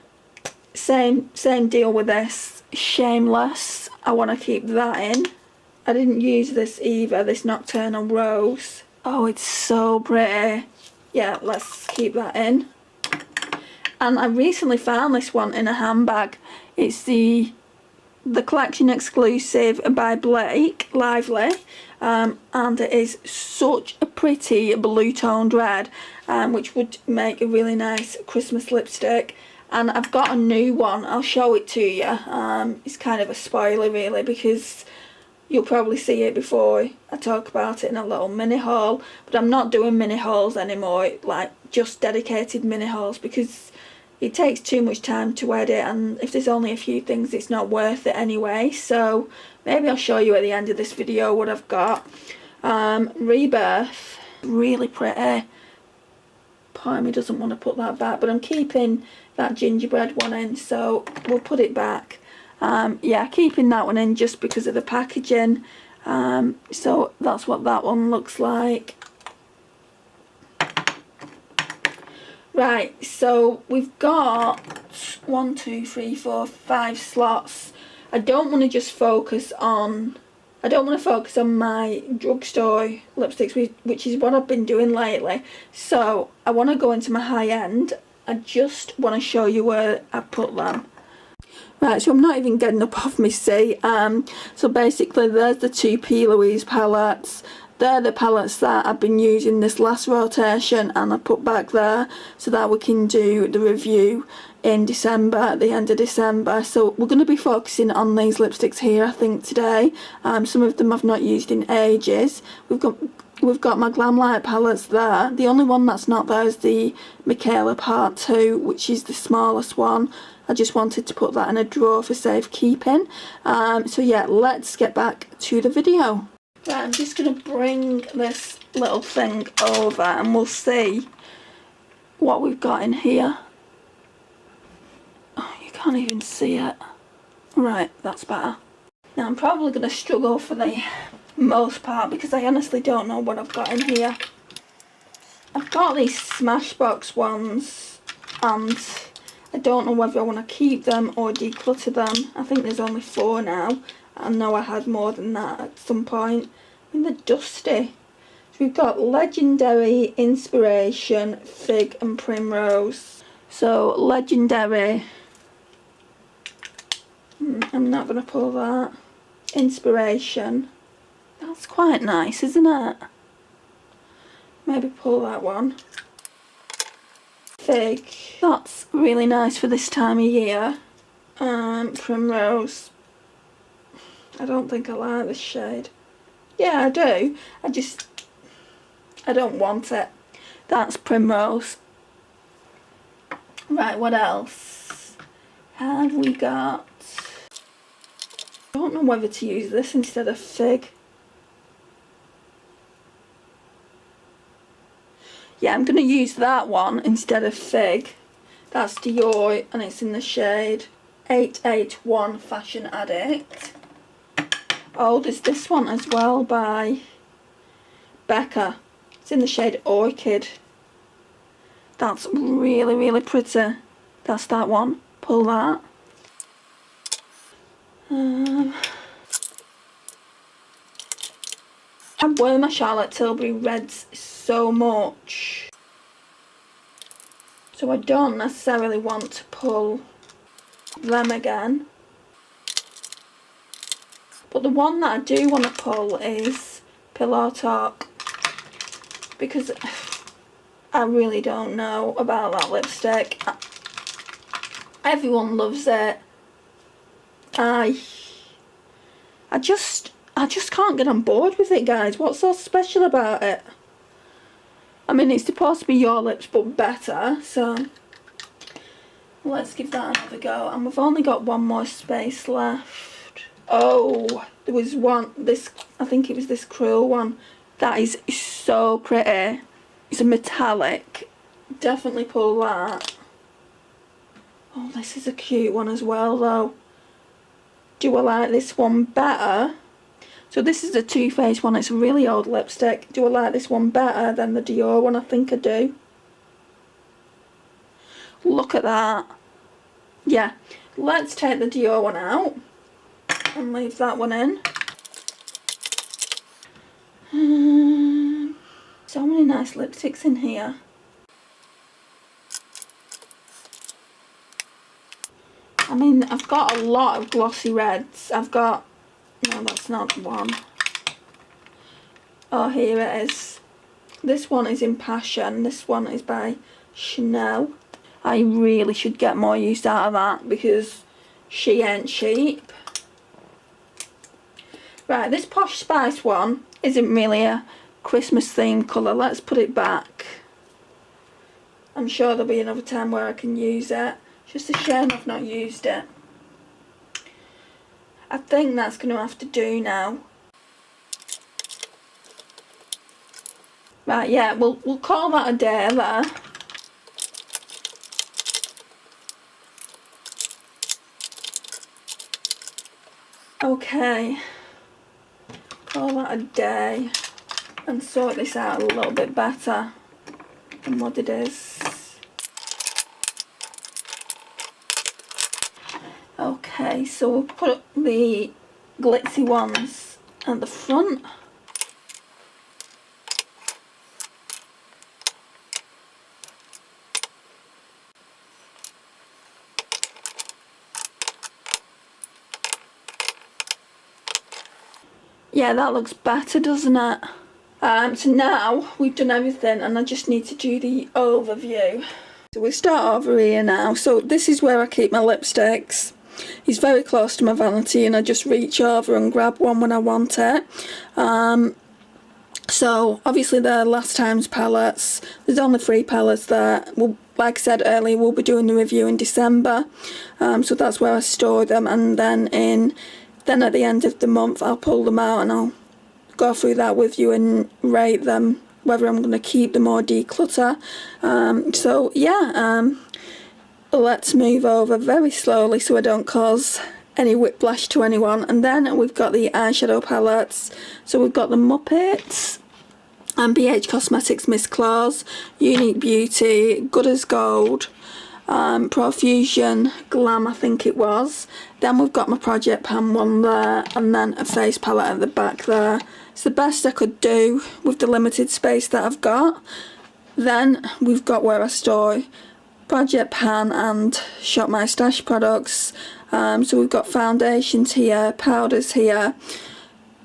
A: same deal with this. Shameless, I want to keep that in. I didn't use this either, this Nocturnal Rose. Oh, it's so pretty. Yeah, let's keep that in. And I recently found this one in a handbag. It's the collection exclusive by Blake Lively, and it is such a pretty blue toned red, which would make a really nice Christmas lipstick. And I've got a new one, I'll show it to you. It's kind of a spoiler really, because you'll probably see it before I talk about it in a little mini haul, but I'm not doing mini hauls anymore, like just dedicated mini hauls, because it takes too much time to edit, and if there's only a few things it's not worth it anyway. So maybe I'll show you at the end of this video what I've got. Rebirth, really pretty. Part of me doesn't want to put that back, but I'm keeping that gingerbread one in, so we'll put it back. Yeah, keeping that one in just because of the packaging. So that's what that one looks like. Right, so we've got 1, 2, 3, 4, 5 slots. I don't want to just focus on, I don't want to focus on my drugstore lipsticks, which is what I've been doing lately. So I want to go into my high end. I just want to show you where I put them. Right, so I'm not even getting up off my seat. So basically there's the two P. Louise palettes. They're the palettes that I've been using this last rotation, and I put back there so that we can do the review in December, at the end of December. So we're going to be focusing on these lipsticks here, I think, today. Some of them I've not used in ages. We've got my Glam Light palettes there. The only one that's not there is the Michaela Part 2, which is the smallest one. I just wanted to put that in a drawer for safekeeping. So yeah, let's get back to the video. Right, I'm just going to bring this little thing over and we'll see what we've got in here. Oh, you can't even see it. Right, that's better. Now I'm probably going to struggle for the most part because I honestly don't know what I've got in here. I've got these Smashbox ones and I don't know whether I want to keep them or declutter them. I think there's only 4 now. I know I had more than that at some point. I mean, they're dusty. So we've got Legendary, Inspiration, Fig and Primrose. So Legendary, I'm not going to pull that. Inspiration, that's quite nice, isn't it? Maybe pull that one. Fig, that's really nice for this time of year. Primrose, I don't think I like this shade. Yeah, I do. I don't want it. That's Primrose. Right, what else have we got? I don't know whether to use this instead of Fig. Yeah, I'm going to use that one instead of Fig. That's Dior and it's in the shade 881 Fashion Addict. Oh, there's this one as well by Becca. It's in the shade Orchid. That's really, really pretty. That's that one. Pull that. I wear my Charlotte Tilbury reds so much, so I don't necessarily want to pull them again. But the one that I do want to pull is Pillow Talk, because I really don't know about that lipstick. Everyone loves it. I just can't get on board with it, guys. What's so special about it? I mean, it's supposed to be Your Lips but better, so let's give that another go. And we've only got one more space left. Oh, there was one, this, I think it was this Cruel one. That is so pretty. It's a metallic. Definitely pull that. Oh, this is a cute one as well though. Do I like this one better? So this is a Too Faced one, it's a really old lipstick. Do I like this one better than the Dior one? I think I do. Look at that. Yeah, let's take the Dior one out and leave that one in. So many nice lipsticks in here. I mean, I've got a lot of glossy reds. I've got, no, that's not one. Oh, here it is. This one is in Passion. This one is by Chanel. I really should get more use out of that because she ain't cheap. Right, this Posh Spice one isn't really a Christmas themed colour. Let's put it back. I'm sure there'll be another time where I can use it. Just a shame I've not used it. I think that's going to have to do now. Right, yeah, we'll call that a day there. Okay. Call that a day. And sort this out a little bit better than what it is. Okay, so we'll put the glitzy ones at the front. Yeah, that looks better, doesn't it? So now we've done everything and I just need to do the overview. So we start over here now. So this is where I keep my lipsticks. It's very close to my vanity and I just reach over and grab one when I want it. So obviously the last time's palettes, there's only 3 palettes there. Well, like I said earlier, we'll be doing the review in December. So that's where I store them, and then at the end of the month I'll pull them out and I'll go through that with you and rate them, whether I'm going to keep them or declutter. So yeah, let's move over very slowly so I don't cause any whiplash to anyone. And then we've got the eyeshadow palettes. So we've got the Muppets and BH Cosmetics Miss Claus, Unique Beauty, Good as Gold, Profusion, Glam I think it was. Then we've got my Project Pan one there, and then a face palette at the back there. It's the best I could do with the limited space that I've got. Then we've got where I store Project Pan and Shop My Stash products. So we've got foundations here, powders here,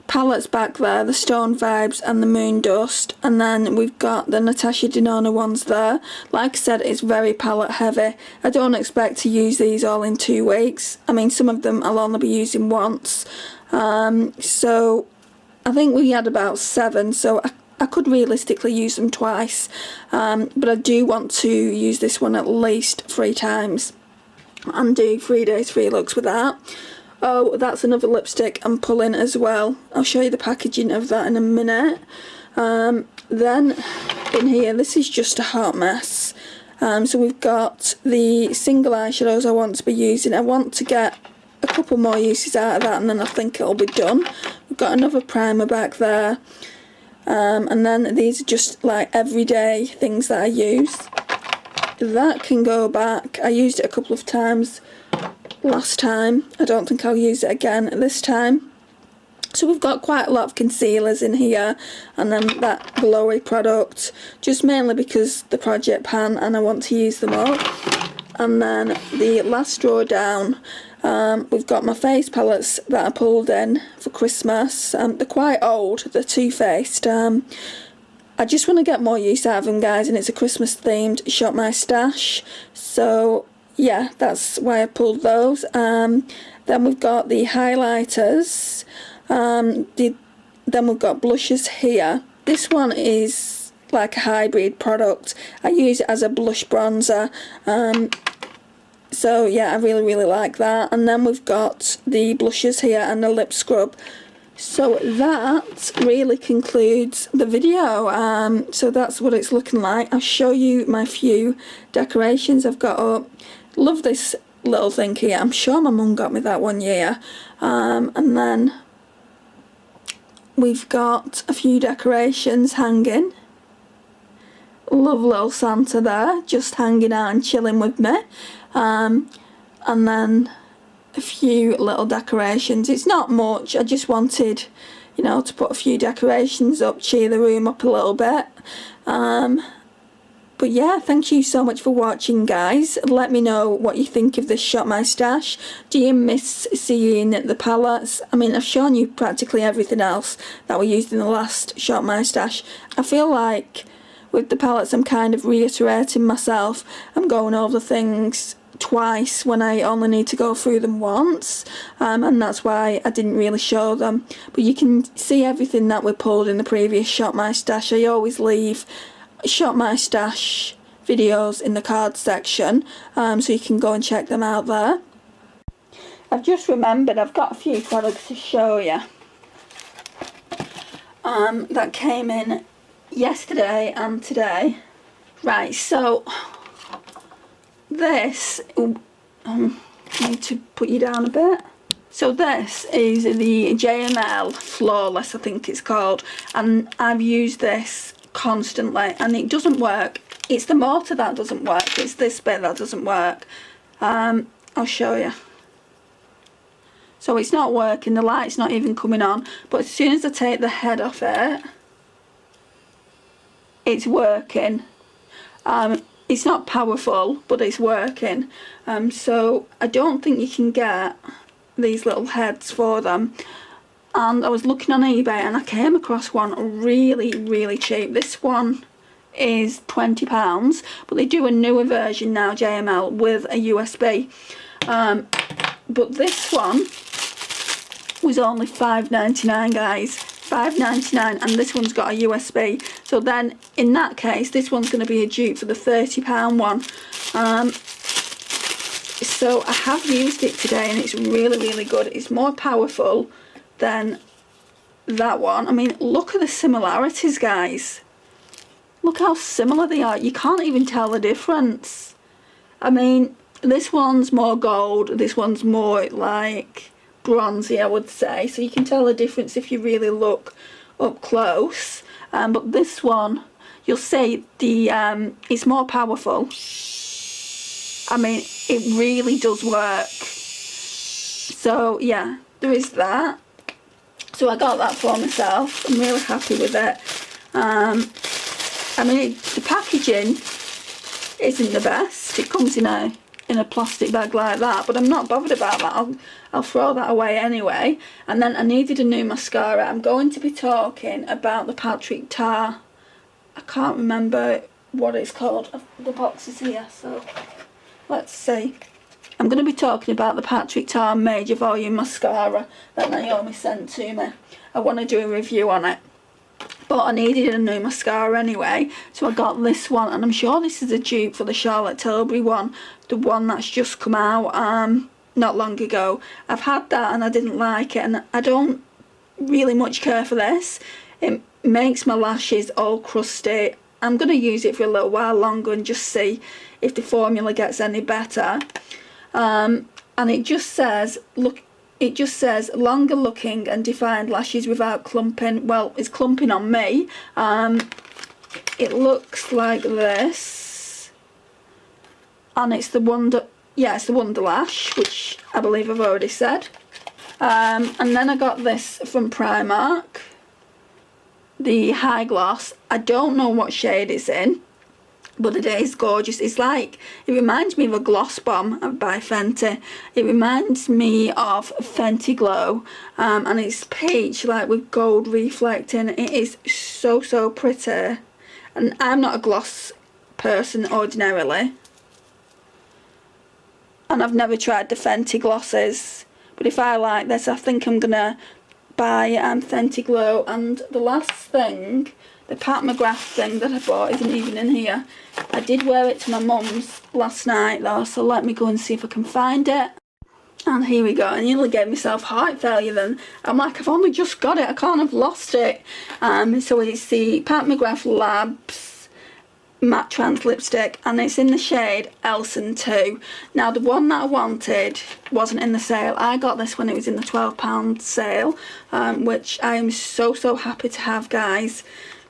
A: palettes back there, the Stone Vibes and the Moon Dust, and then we've got the Natasha Denona ones there. Like I said, it's very palette heavy. I don't expect to use these all in 2 weeks. I mean, some of them I'll only be using once. So I think we had about 7, so I could realistically use them twice. But I do want to use this one at least 3 times and do 3 days 3 looks with that. Oh, that's another lipstick I'm pulling as well. I'll show you the packaging of that in a minute. Then in here, this is just a hot mess. So we've got the single eyeshadows I want to be using. I want to get a couple more uses out of that and then I think it'll be done. We've got another primer back there. And then these are just like everyday things that I use. That can go back. I used it a couple of times last time. I don't think I'll use it again this time. So we've got quite a lot of concealers in here, and then that glowy product, just mainly because the Project Pan and I want to use them up. And then the last drawer down, we've got my face palettes that I pulled in for Christmas. They're quite old, they're Too Faced. I just want to get more use out of them, guys, and it's a Christmas themed Shop My Stash. So yeah, that's why I pulled those. Then we've got the highlighters. Then we've got blushes here. This one is like a hybrid product. I use it as a blush bronzer. So yeah, I really like that. And then we've got the blushes here and the lip scrub. So that really concludes the video. So that's what it's looking like. I'll show you my few decorations I've got up. Love this little thing here. I'm sure my mum got me that one year. And then we've got a few decorations hanging. Love little Santa there, just hanging out and chilling with me. And then a few little decorations. It's not much, I just wanted, you know, to put a few decorations up, cheer the room up a little bit. But yeah, thank you so much for watching, guys. Let me know what you think of this Shop My Stash. Do you miss seeing the palettes? I mean, I've shown you practically everything else that we used in the last Shop My Stash. I feel like with the palettes I'm kind of reiterating myself. I'm going over things twice when I only need to go through them once, and that's why I didn't really show them. But you can see everything that we pulled in the previous Shop My Stash. I always leave Shop My Stash videos in the cards section, so you can go and check them out there. I've just remembered I've got a few products to show you that came in yesterday and today. Right, so this, I need to put you down a bit. So this is the JML Flawless, I think it's called, and I've used this constantly and it doesn't work. It's the mortar that doesn't work, it's this bit that doesn't work. I'll show you. So it's not working, the light's not even coming on, but as soon as I take the head off it, it's working. It's not powerful, but it's working. So I don't think you can get these little heads for them. And I was looking on eBay and I came across one really cheap. This one is £20, but they do a newer version now, JML, with a USB. But this one was only £5.99, guys. £5.99, and this one's got a USB. So then in that case this one's going to be a dupe for the £30 one. So I have used it today and it's really good. It's more powerful than that one. I mean, look at the similarities, guys. Look how similar they are. You can't even tell the difference. I mean, this one's more gold, this one's more like bronzy, I would say, so you can tell the difference if you really look up close. But this one, you'll see the it's more powerful. I mean, it really does work. So yeah, there is that. So I got that for myself. I'm really happy with it. I mean, the packaging isn't the best. It comes in a plastic bag like that, but I'm not bothered about that. I'll throw that away anyway. And then I needed a new mascara. I'm going to be talking about the Patrick Tar. I can't remember what it's called. The box is here, so let's see. I'm going to be talking about the Patrick Tar Major Volume Mascara that Naomi sent to me. I want to do a review on it. But I needed a new mascara anyway, so I got this one, and I'm sure this is a dupe for the Charlotte Tilbury one, the one that's just come out not long ago. I've had that and I didn't like it, and I don't really much care for this. It makes my lashes all crusty. I'm going to use it for a little while longer and just see if the formula gets any better. And it just says, look, it just says longer looking and defined lashes without clumping. Well, it's clumping on me. It looks like this, and it's the Wonder, yeah, it's the Wonder Lash, which I believe I've already said. And then I got this from Primark, the High Gloss. I don't know what shade it's in, but it is gorgeous. It's like, it reminds me of a Gloss Bomb by Fenty. It reminds me of Fenty Glow, and it's peach, like with gold reflecting. It is so pretty, and I'm not a gloss person ordinarily, and I've never tried the Fenty glosses, but if I like this, I think I'm gonna buy Fenty Glow. And the last thing, the Pat McGrath thing that I bought, isn't even in here. I did wear it to my mum's last night though, so let me go and see if I can find it. And here we go. I nearly gave myself heart failure then. I'm like, I've only just got it, I can't have lost it. So it's the Pat McGrath Labs matte trans lipstick, and it's in the shade Elson 2. Now the one that I wanted wasn't in the sale. I got this when it was in the £12 sale, which I am so happy to have, guys,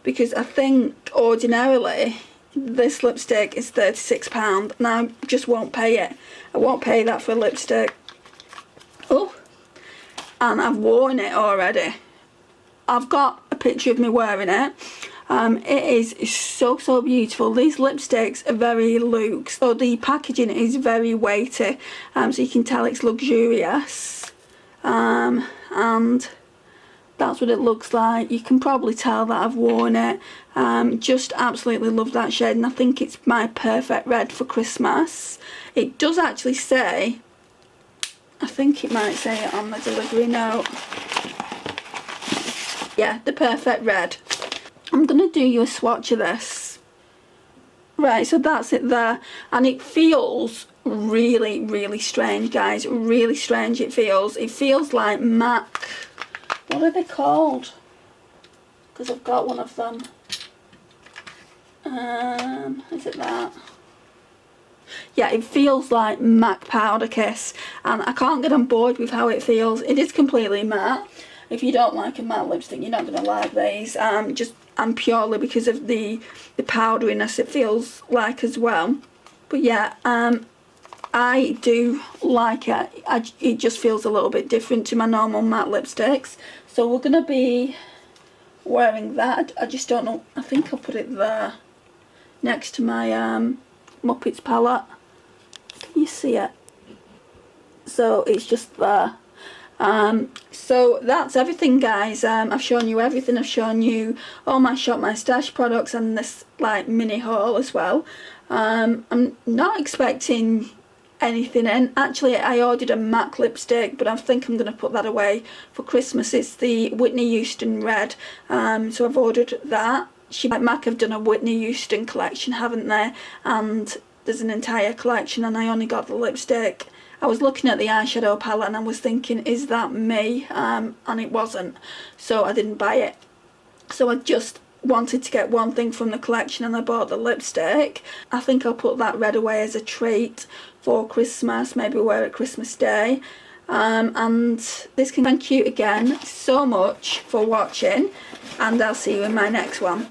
A: because I think ordinarily this lipstick is £36 and I just won't pay it. I won't pay that for a lipstick. Oh, and I've worn it already. I've got a picture of me wearing it. It is so beautiful. These lipsticks are very luxe, so the packaging is very weighty, so you can tell it's luxurious, and that's what it looks like. You can probably tell that I've worn it. Just absolutely love that shade, and I think it's my perfect red for Christmas. It does actually say, I think it might say it on the delivery note, yeah, the perfect red. I'm going to do you a swatch of this. Right, so that's it there. And it feels really strange, guys. Really strange it feels. It feels like MAC. What are they called? Because I've got one of them. Is it that? Yeah, it feels like MAC Powder Kiss. And I can't get on board with how it feels. It is completely matte. If you don't like a matte lipstick, you're not going to like these. And purely because of the powderiness it feels like as well. But yeah, I do like it. It just feels a little bit different to my normal matte lipsticks. So we're going to be wearing that. I just don't know. I think I'll put it there next to my Muppets palette. Can you see it? So it's just there. So that's everything, guys. I've shown you everything. I've shown you all my Shop My Stash products and this like mini haul as well. I'm not expecting anything in. Actually, I ordered a MAC lipstick, but I think I'm going to put that away for Christmas. It's the Whitney Houston red, so I've ordered that. MAC have done a Whitney Houston collection, haven't they? And there's an entire collection, and I only got the lipstick. I was looking at the eyeshadow palette and I was thinking, is that me? And it wasn't, so I didn't buy it. So I just wanted to get one thing from the collection and I bought the lipstick. I think I'll put that red away as a treat for Christmas, maybe wear it Christmas Day. And this can thank you again so much for watching, and I'll see you in my next one.